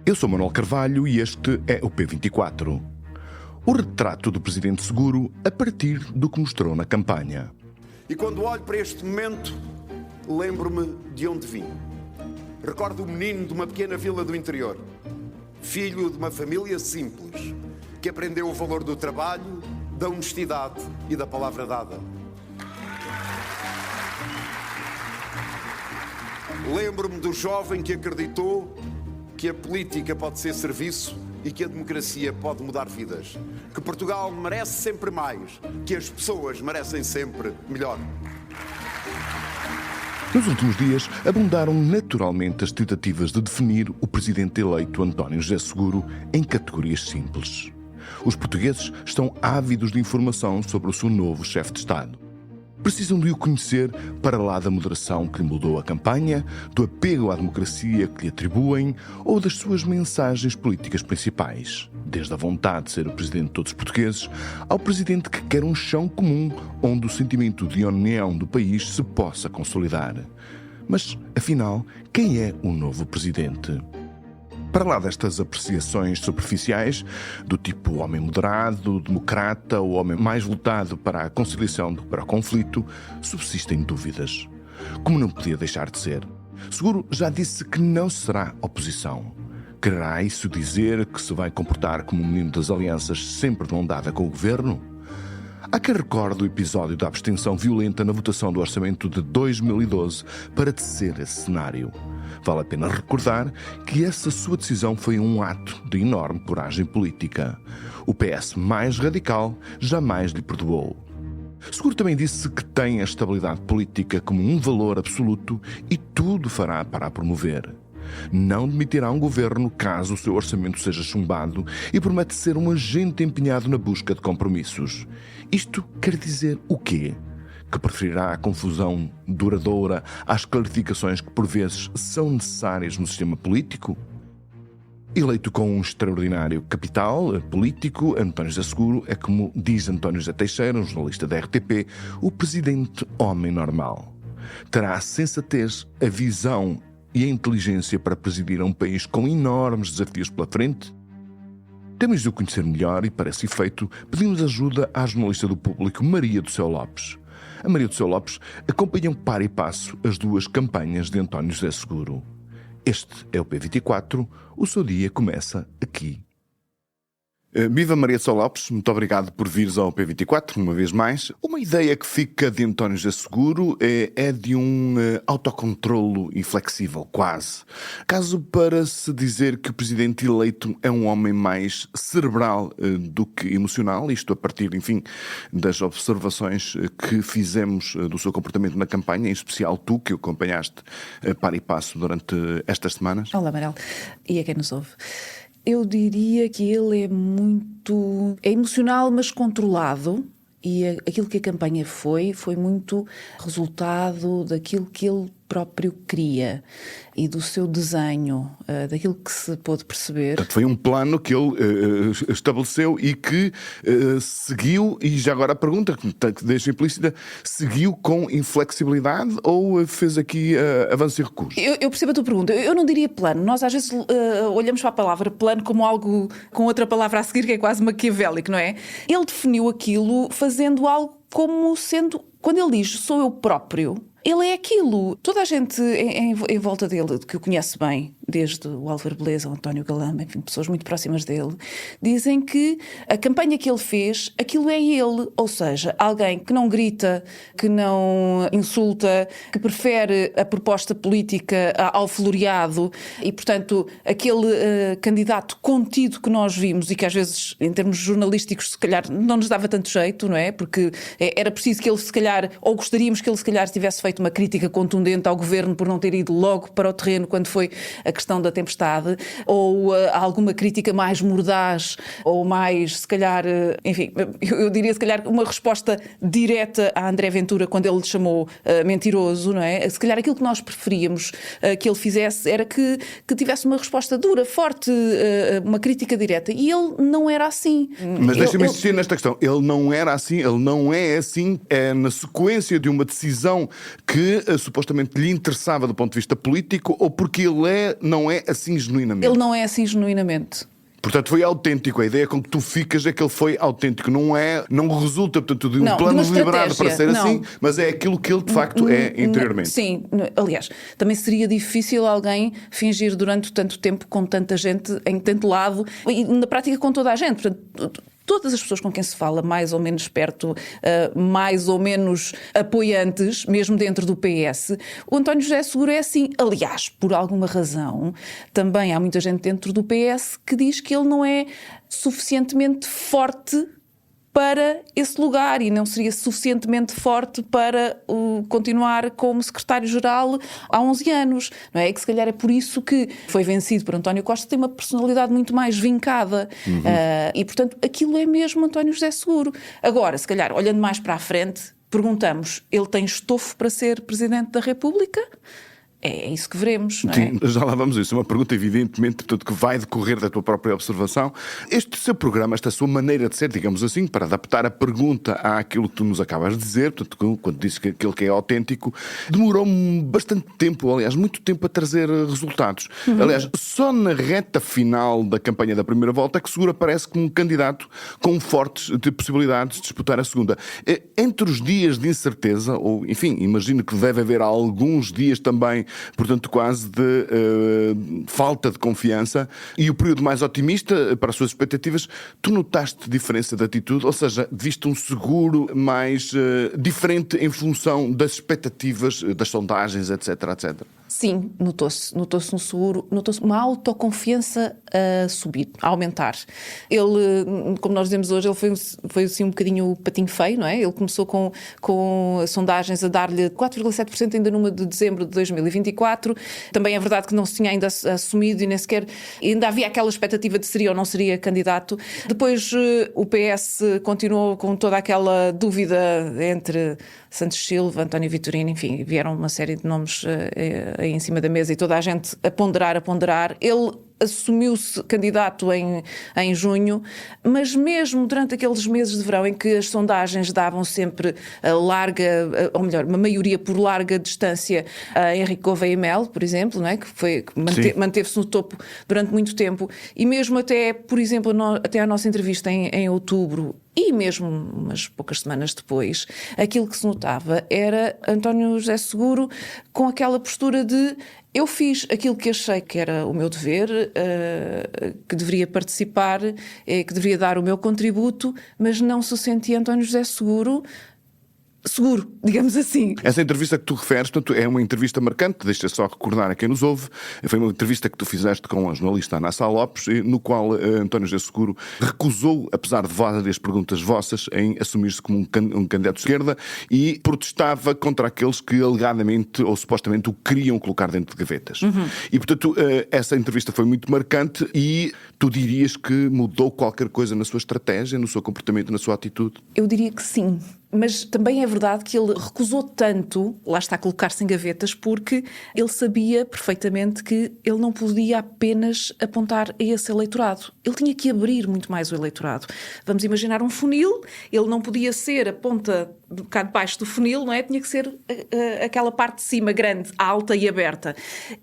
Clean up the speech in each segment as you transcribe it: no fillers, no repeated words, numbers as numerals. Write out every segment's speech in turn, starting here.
Eu sou Manuel Carvalho e este é o P24. O retrato do Presidente Seguro a partir do que mostrou na campanha. E quando olho para este momento, lembro-me de onde vim. Recordo o menino de uma pequena vila do interior, filho de uma família simples, que aprendeu o valor do trabalho, da honestidade e da palavra dada. Lembro-me do jovem que acreditou que a política pode ser serviço e que a democracia pode mudar vidas. Que Portugal merece sempre mais, que as pessoas merecem sempre melhor. Nos últimos dias, abundaram naturalmente as tentativas de definir o presidente eleito António José Seguro em categorias simples. Os portugueses estão ávidos de informação sobre o seu novo chefe de Estado. Precisam de o conhecer para lá da moderação que lhe mudou a campanha, do apego à democracia que lhe atribuem ou das suas mensagens políticas principais. Desde a vontade de ser o presidente de todos os portugueses, ao presidente que quer um chão comum onde o sentimento de união do país se possa consolidar. Mas, afinal, quem é o novo presidente? Para lá destas apreciações superficiais, do tipo homem moderado, democrata ou homem mais voltado para a conciliação do que para o conflito, subsistem dúvidas. Como não podia deixar de ser, Seguro já disse que não será oposição. Quererá isso dizer que se vai comportar como um menino das alianças sempre de mão dada com o governo? Há quem recorde o episódio da abstenção violenta na votação do orçamento de 2012 para tecer esse cenário. Vale a pena recordar que essa sua decisão foi um ato de enorme coragem política. O PS mais radical jamais lhe perdoou. Seguro também disse que tem a estabilidade política como um valor absoluto e tudo fará para a promover. Não demitirá um governo caso o seu orçamento seja chumbado e promete ser um agente empenhado na busca de compromissos. Isto quer dizer o quê? Que preferirá a confusão duradoura às clarificações que por vezes são necessárias no sistema político? Eleito com um extraordinário capital político, António José Seguro é, como diz António José Teixeira, um jornalista da RTP, o presidente homem normal. Terá a sensatez, a visão e a inteligência para presidir a um país com enormes desafios pela frente? Temos de o conhecer melhor e, para esse efeito, pedimos ajuda à jornalista do Público, Maria do Céu Lopes. A Maria do Céu Lopes acompanham par e passo as duas campanhas de António José Seguro. Este é o P24, o seu dia começa aqui. Viva Maria do Céu Lopes, muito obrigado por vires ao P24, uma vez mais. Uma ideia que fica de António José Seguro é de um autocontrolo inflexível, quase. Caso para se dizer que o presidente eleito é um homem mais cerebral do que emocional, isto a partir, enfim, das observações que fizemos do seu comportamento na campanha, em especial tu, que o acompanhaste par e passo durante estas semanas. Olá, Manuel, e a quem nos ouve. Eu diria que ele é emocional, mas controlado, e aquilo que a campanha foi muito resultado daquilo que ele próprio queria e do seu desenho, daquilo que se pôde perceber. Portanto, foi um plano que ele estabeleceu e que seguiu, e já agora a pergunta que deixa implícita, seguiu com inflexibilidade ou fez aqui avanço e recuo? Eu percebo a tua pergunta. Eu não diria plano. Nós às vezes olhamos para a palavra plano como algo com outra palavra a seguir que é quase maquiavélico, não é? Ele definiu aquilo fazendo algo como sendo, quando ele diz sou eu próprio, ele é aquilo. Toda a gente em volta dele, que o conhece bem, desde o Álvaro Beleza, o António Galamba, enfim, pessoas muito próximas dele, dizem que a campanha que ele fez, aquilo é ele. Ou seja, alguém que não grita, que não insulta, que prefere a proposta política ao floreado e, portanto, aquele candidato contido que nós vimos e que às vezes, em termos jornalísticos, se calhar não nos dava tanto jeito, não é? Porque era preciso que ele, se calhar, ou gostaríamos que ele, se calhar, tivesse feito uma crítica contundente ao governo por não ter ido logo para o terreno quando foi a questão da tempestade, ou alguma crítica mais mordaz, ou mais, se calhar, enfim, eu diria se calhar uma resposta direta a André Ventura quando ele lhe chamou mentiroso, não é? Se calhar aquilo que nós preferíamos que ele fizesse era que tivesse uma resposta dura, forte, uma crítica direta, e ele não era assim. Mas deixa-me insistir nesta questão, ele não era assim, ele não é assim, é na sequência de uma decisão que supostamente lhe interessava do ponto de vista político, ou porque ele é não é assim genuinamente. Ele não é assim genuinamente. Portanto, foi autêntico. A ideia com que tu ficas é que ele foi autêntico. Não resulta, portanto, de um Não, plano de uma deliberado para ser estratégia, assim, não. mas é aquilo que ele de facto é interiormente. Sim, aliás, também seria difícil alguém fingir durante tanto tempo com tanta gente em tanto lado e na prática com toda a gente. Portanto, todas as pessoas com quem se fala, mais ou menos perto, mais ou menos apoiantes, mesmo dentro do PS, o António José Seguro é assim. Aliás, por alguma razão, também há muita gente dentro do PS que diz que ele não é suficientemente forte para esse lugar e não seria suficientemente forte para continuar como secretário-geral há 11 anos, não é? E que se calhar é por isso que foi vencido por António Costa, tem uma personalidade muito mais vincada e, portanto, aquilo é mesmo António José Seguro. Agora, se calhar, olhando mais para a frente, perguntamos, ele tem estofo para ser Presidente da República? É isso que veremos, não é? Sim, já lá vamos a isso. É uma pergunta, evidentemente, portanto, que vai decorrer da tua própria observação. Este seu programa, esta sua maneira de ser, digamos assim, para adaptar a pergunta àquilo que tu nos acabas de dizer, portanto, quando disse que aquilo que é autêntico, demorou bastante tempo, aliás, muito tempo a trazer resultados. Aliás, só na reta final da campanha da primeira volta é que Seguro aparece como um candidato com fortes possibilidades de disputar a segunda. Entre os dias de incerteza, ou, enfim, imagino que deve haver alguns dias também, portanto, quase de falta de confiança, e o período mais otimista para as suas expectativas, tu notaste diferença de atitude? Ou seja, viste um Seguro mais diferente em função das expectativas, das sondagens, etc, etc? Sim, notou-se um Seguro, notou-se uma autoconfiança a subir, a aumentar. Ele, como nós dizemos hoje, ele foi assim um bocadinho patinho feio, não é? Ele começou com sondagens a dar-lhe 4,7% ainda numa de dezembro de 2024. Também é verdade que não se tinha ainda assumido e nem sequer ainda havia aquela expectativa de seria ou não seria candidato. Depois o PS continuou com toda aquela dúvida entre Santos Silva, António Vitorino, enfim, vieram uma série de nomes aí em cima da mesa e toda a gente a ponderar. Ele assumiu-se candidato em junho, mas mesmo durante aqueles meses de verão em que as sondagens davam sempre ou melhor, uma maioria por larga distância a Henrique Gouveia Melo, por exemplo, não é? que manteve-se no topo durante muito tempo, e mesmo até, por exemplo, até a nossa entrevista em outubro, e mesmo umas poucas semanas depois, aquilo que se notava era António José Seguro com aquela postura de eu fiz aquilo que achei que era o meu dever, que deveria participar, que deveria dar o meu contributo, mas não se sentia António José Seguro, digamos assim. Essa entrevista que tu referes, portanto, é uma entrevista marcante, deixa só recordar a quem nos ouve, foi uma entrevista que tu fizeste com a jornalista Ana Sá Lopes, no qual António José Seguro recusou, apesar de várias perguntas vossas, em assumir-se como um candidato de esquerda e protestava contra aqueles que alegadamente ou supostamente o queriam colocar dentro de gavetas. E, portanto, essa entrevista foi muito marcante e tu dirias que mudou qualquer coisa na sua estratégia, no seu comportamento, na sua atitude? Eu diria que sim. Mas também é verdade que ele recusou tanto, lá está, colocar-se em gavetas, porque ele sabia perfeitamente que ele não podia apenas apontar a esse eleitorado. Ele tinha que abrir muito mais o eleitorado. Vamos imaginar um funil, ele não podia ser a ponta de um bocado baixo do funil, não é? Tinha que ser aquela parte de cima, grande, alta e aberta.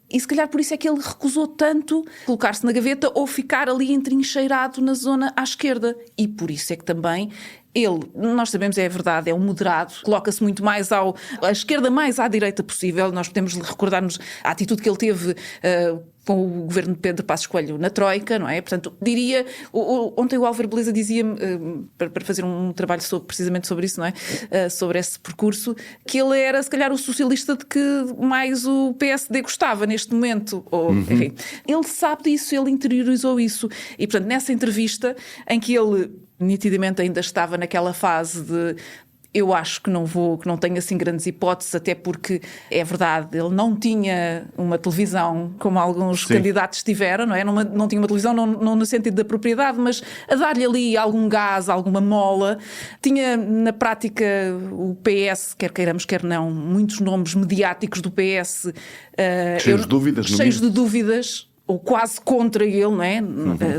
E se calhar por isso é que ele recusou tanto colocar-se na gaveta ou ficar ali entrincheirado na zona à esquerda. E por isso é que também ele, nós sabemos, é verdade, é um moderado, coloca-se muito mais à esquerda, mais à direita possível. Nós podemos recordar-nos a atitude que ele teve com o governo de Pedro Passos Coelho na Troika, não é? Portanto, diria, ontem o Álvaro Beleza dizia-me, para fazer um trabalho precisamente sobre isso, não é? Sobre esse percurso, que ele era, se calhar, o socialista de que mais o PSD gostava neste momento. Enfim, ele sabe disso, ele interiorizou isso. E, portanto, nessa entrevista em que ele nitidamente ainda estava naquela fase de eu acho que não tenho assim grandes hipóteses, até porque é verdade, ele não tinha uma televisão como alguns candidatos tiveram, não é? Não tinha uma televisão, não no sentido da propriedade, mas a dar-lhe ali algum gás, alguma mola. Tinha na prática o PS, quer queiramos, quer não, muitos nomes mediáticos do PS cheios de dúvidas, ou quase contra ele, não é?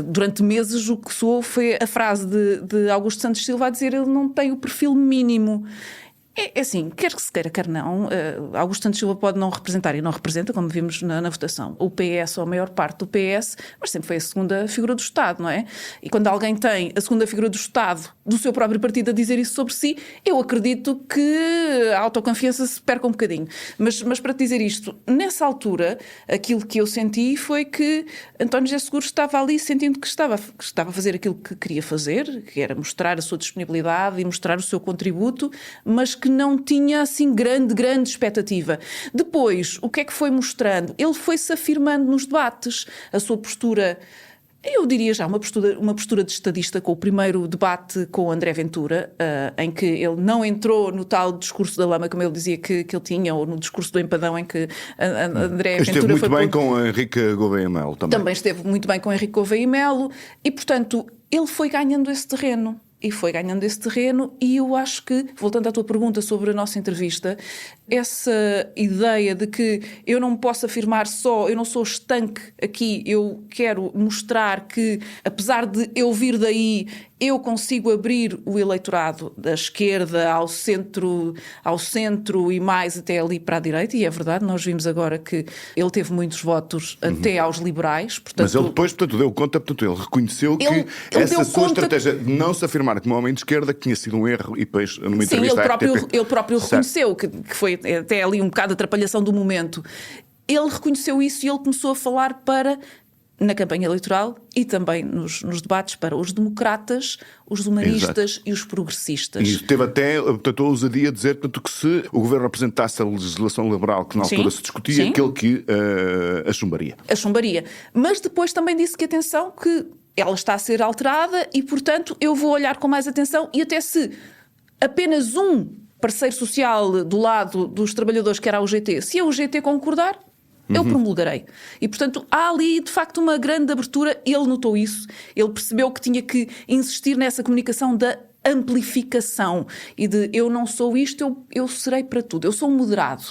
Durante meses o que soou foi a frase de Augusto Santos Silva a dizer ele não tem o perfil mínimo. É assim, quer que se queira, quer não, Augusto Santos Silva pode não representar e não representa, como vimos na votação, o PS ou a maior parte do PS, mas sempre foi a segunda figura do Estado, não é? E quando alguém tem a segunda figura do Estado, do seu próprio partido, a dizer isso sobre si, eu acredito que a autoconfiança se perca um bocadinho. Mas para te dizer isto, nessa altura, aquilo que eu senti foi que António José Seguro estava ali sentindo que estava a fazer aquilo que queria fazer, que era mostrar a sua disponibilidade e mostrar o seu contributo, mas que não tinha assim grande expectativa. Depois, o que é que foi mostrando? Ele foi-se afirmando nos debates, a sua postura, eu diria já uma postura de estadista, com o primeiro debate com o André Ventura, em que ele não entrou no tal discurso da lama, como ele dizia que ele tinha, ou no discurso do empadão, em que André Ventura esteve muito bem com Henrique Gouveia Melo também. Também esteve muito bem com Henrique Gouveia Melo, e portanto ele foi ganhando esse terreno. E eu acho que, voltando à tua pergunta sobre a nossa entrevista, essa ideia de que eu não posso afirmar só, eu não sou estanque aqui, eu quero mostrar que, apesar de eu vir daí, eu consigo abrir o eleitorado da esquerda ao centro e mais até ali para a direita, e é verdade, nós vimos agora que ele teve muitos votos até aos liberais. Portanto, mas ele depois, deu conta, ele reconheceu que essa sua estratégia de não se afirmar como homem de esquerda, que tinha sido um erro, e depois, numa entrevista ele próprio reconheceu que foi até ali um bocado a atrapalhação do momento. Ele reconheceu isso e ele começou a falar na campanha eleitoral e também nos debates para os democratas, os humanistas e os progressistas. E teve até, portanto, a ousadia de dizer que se o governo apresentasse a legislação liberal que na altura se discutia, aquele que a chumbaria. A chumbaria. Mas depois também disse que, atenção, que ela está a ser alterada e, portanto, eu vou olhar com mais atenção, e até se apenas um parceiro social do lado dos trabalhadores, que era a UGT, se a UGT concordar, eu promulgarei. E, portanto, há ali, de facto, uma grande abertura. Ele notou isso. Ele percebeu que tinha que insistir nessa comunicação da amplificação e de eu não sou isto, eu serei para tudo. Eu sou um moderado.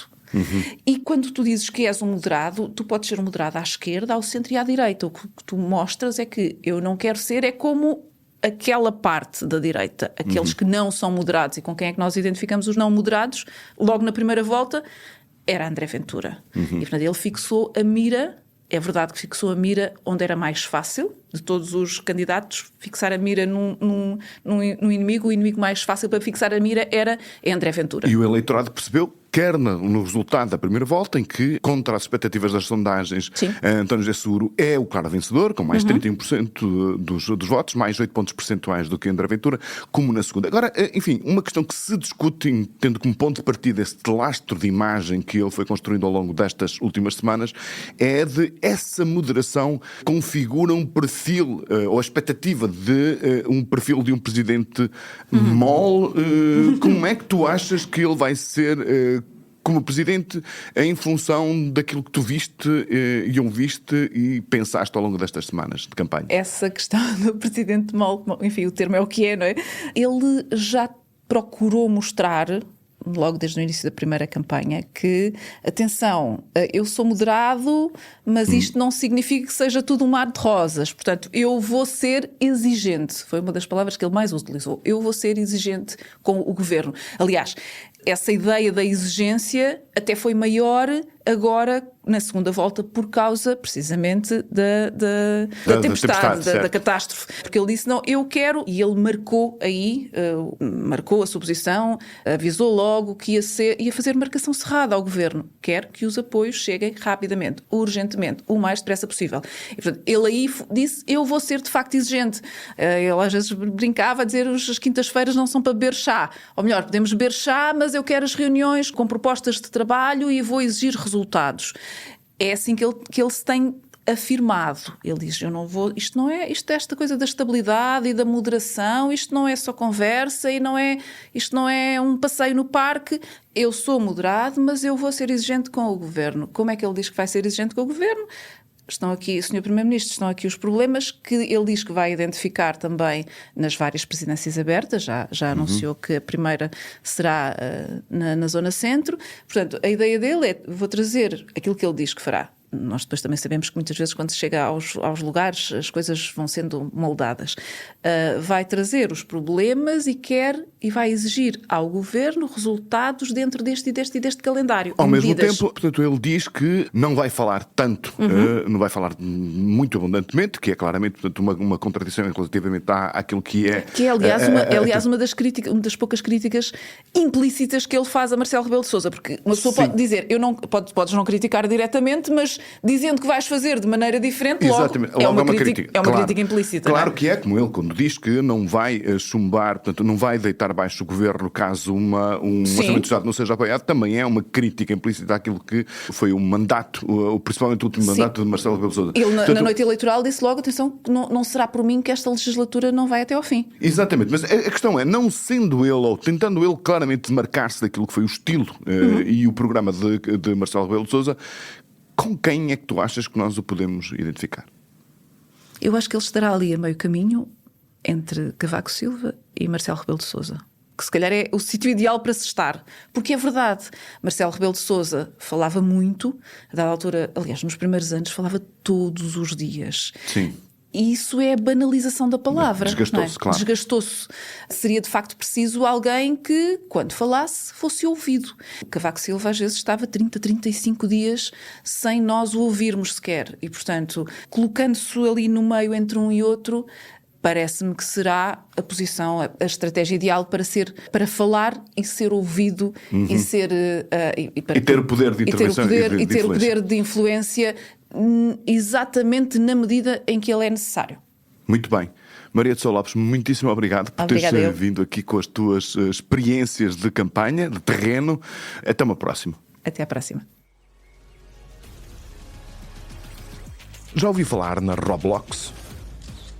E quando tu dizes que és um moderado, tu podes ser um moderado à esquerda, ao centro e à direita. O que tu mostras é que eu não quero ser, é como aquela parte da direita, aqueles que não são moderados, e com quem é que nós identificamos os não moderados, logo na primeira volta, era André Ventura. E, portanto, ele fixou a mira, é verdade que fixou a mira onde era mais fácil, de todos os candidatos, fixar a mira num inimigo, o inimigo mais fácil para fixar a mira é André Ventura. E o eleitorado percebeu, quer no resultado da primeira volta, em que, contra as expectativas das sondagens, António José Seguro é o claro vencedor, com mais 31% dos votos, mais 8 pontos percentuais do que André Ventura, como na segunda. Agora, enfim, uma questão que se discute, tendo como ponto de partida esse lastro de imagem que ele foi construindo ao longo destas últimas semanas, é de essa moderação configura um perfil, ou a expectativa de um perfil de um presidente mole. Como é que tu achas que ele vai ser como presidente em função daquilo que tu viste e ouviste e pensaste ao longo destas semanas de campanha? Essa questão do presidente mole, enfim, o termo é o que é, não é? Ele já procurou mostrar, logo desde o início da primeira campanha, que, atenção, eu sou moderado, mas isto não significa que seja tudo um mar de rosas. Portanto, eu vou ser exigente. Foi uma das palavras que ele mais utilizou. Eu vou ser exigente com o governo. Aliás, essa ideia da exigência até foi maior agora, na segunda volta, por causa, precisamente, da tempestade, da catástrofe. Porque ele disse, não, eu quero, e ele marcou aí, marcou a sua posição, avisou logo que ia fazer marcação cerrada ao governo. Quer que os apoios cheguem rapidamente, urgentemente, o mais depressa possível. E, portanto, ele aí disse, eu vou ser de facto exigente. Ele às vezes brincava a dizer, as quintas-feiras não são para beber chá. Ou melhor, podemos beber chá, mas eu quero as reuniões com propostas de trabalho e vou exigir resultados. É assim que ele se tem afirmado. Ele diz, eu não vou, isto é esta coisa da estabilidade e da moderação, isto não é só conversa e isto não é um passeio no parque. Eu sou moderado, mas eu vou ser exigente com o governo. Como é que ele diz que vai ser exigente com o governo? Estão aqui, Sr. Primeiro-Ministro, estão aqui os problemas que ele diz que vai identificar também nas várias presidências abertas. Já anunciou que a primeira será na Zona Centro. Portanto, a ideia dele é, vou trazer aquilo que ele diz que fará nós depois também sabemos que muitas vezes quando se chega aos lugares as coisas vão sendo moldadas, vai trazer os problemas e vai exigir ao governo resultados dentro deste e deste calendário. Ao mesmo tempo, portanto, ele diz que não vai falar tanto, não vai falar muito abundantemente, que é claramente, portanto, uma contradição relativamente àquilo que é... Que é, aliás, uma das poucas críticas implícitas que ele faz a Marcelo Rebelo de Sousa, porque uma pessoa pode dizer, podes não criticar diretamente, mas dizendo que vais fazer de maneira diferente, logo é uma crítica. É uma crítica implícita. Claro não é? Que é, como ele, quando diz que não vai chumbar, portanto, não vai deitar abaixo o governo caso um orçamento de Estado não seja apoiado, também é uma crítica implícita àquilo que foi o mandato, principalmente o último mandato de Marcelo Rebelo de Sousa. Ele, na noite eleitoral, disse logo, atenção, que não será por mim que esta legislatura não vai até ao fim. Exatamente, mas a questão é, não sendo ele, ou tentando ele claramente demarcar-se daquilo que foi o estilo e o programa de Marcelo Rebelo de Sousa, com quem é que tu achas que nós o podemos identificar? Eu acho que ele estará ali a meio caminho entre Cavaco Silva e Marcelo Rebelo de Sousa, que se calhar é o sítio ideal para se estar, porque é verdade, Marcelo Rebelo de Sousa falava muito, a dada altura, aliás, nos primeiros anos falava todos os dias. Sim. E isso é a banalização da palavra. Desgastou-se, claro. Desgastou-se. Seria de facto preciso alguém que, quando falasse, fosse ouvido. Cavaco Silva às vezes estava 30, 35 dias sem nós o ouvirmos sequer. E, portanto, colocando-se ali no meio entre um e outro, parece-me que será a posição, a estratégia ideal para falar e ser ouvido e ser... e ter o poder de intervenção e ter o poder de influência exatamente na medida em que ele é necessário. Muito bem. Maria de Sá Lopes, muitíssimo obrigado por teres vindo aqui com as tuas experiências de campanha, de terreno. Até uma próxima. Até à próxima. Já ouvi falar na Roblox?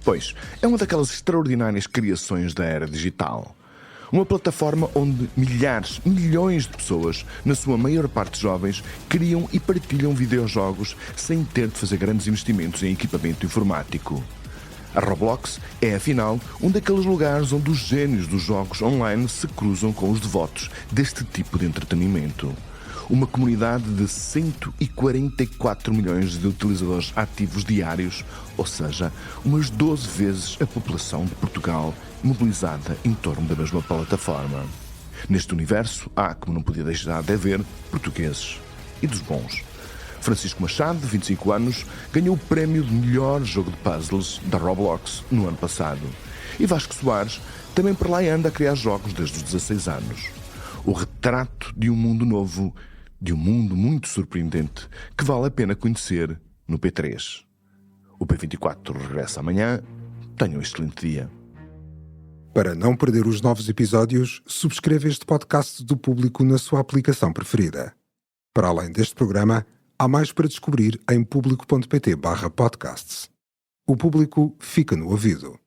Pois, é uma daquelas extraordinárias criações da era digital. Uma plataforma onde milhões de pessoas, na sua maior parte jovens, criam e partilham videojogos sem ter de fazer grandes investimentos em equipamento informático. A Roblox é, afinal, um daqueles lugares onde os gênios dos jogos online se cruzam com os devotos deste tipo de entretenimento. Uma comunidade de 144 milhões de utilizadores ativos diários, ou seja, umas 12 vezes a população de Portugal mobilizada em torno da mesma plataforma. Neste universo há, como não podia deixar de haver, portugueses e dos bons. Francisco Machado, de 25 anos, ganhou o prémio de melhor jogo de puzzles da Roblox no ano passado. E Vasco Soares também por lá anda a criar jogos desde os 16 anos. O retrato de um mundo novo, de um mundo muito surpreendente, que vale a pena conhecer no P3. O P24 regressa amanhã. Tenham um excelente dia. Para não perder os novos episódios, subscreva este podcast do Público na sua aplicação preferida. Para além deste programa, há mais para descobrir em público.pt/podcasts. O Público fica no ouvido.